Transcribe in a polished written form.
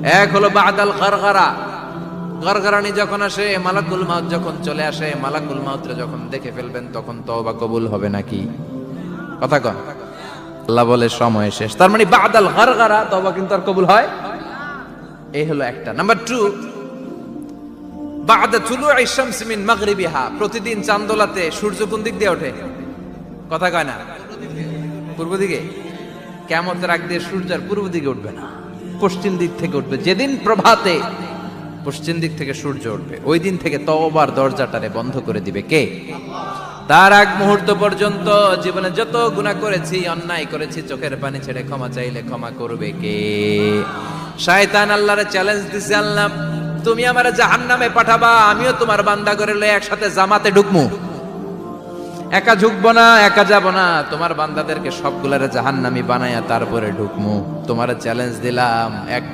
এক হলো বাদাল গারগারা, গারগারানি যখন আসে, মালাকুল মাউত যখন চলে আসে, মালাকুল মাউত যখন দেখে ফেলবেন তখন তওবা কবুল হবে নাকি? কথা কন। আল্লাহ বলে সময় শেষ। তার মানে বাদাল গারগারা তওবা কিন্তু আর কবুল হয়। এই হলো একটা। নাম্বার 2, বাদা তুলুই শামস মিন মাগরিবিহা, প্রতিদিন চাঁদোলাতে সূর্য কোন দিক দিয়ে ওঠে? কথা কয় না? পূর্ব দিকে। কিয়ামতের আগ দিয়ে সূর্য আর পূর্ব দিকে উঠবে না, পশ্চিম দিক থেকে উঠবে। যেদিন প্রভাতে পশ্চিম দিক থেকে সূর্য উঠবে, ওই দিন থেকে তওবার দরজাটারে বন্ধ করে দিবে কে? তার আগ মুহূর্ত পর্যন্ত জীবনে যত গুনাহ করেছি, অন্যায় করেছি, চোখের পানি ছেড়ে ক্ষমা চাইলে ক্ষমা করবে কে? শয়তান আল্লাহরে চ্যালেঞ্জ দিছে, আল্লাহ তুমি আমারে জাহান্নামে পাঠাবা, আমিও তোমার বান্দা করে লয়ে একসাথে জামাতে ঢুকমু। একা ঝুঁকবো না, একা যাব না, তোমার বান্দাদেরকে সবগুলারে জাহান্নামী বানায়া তারপরে ঢুকমু। তোমারে চ্যালেঞ্জ দিলাম, একটা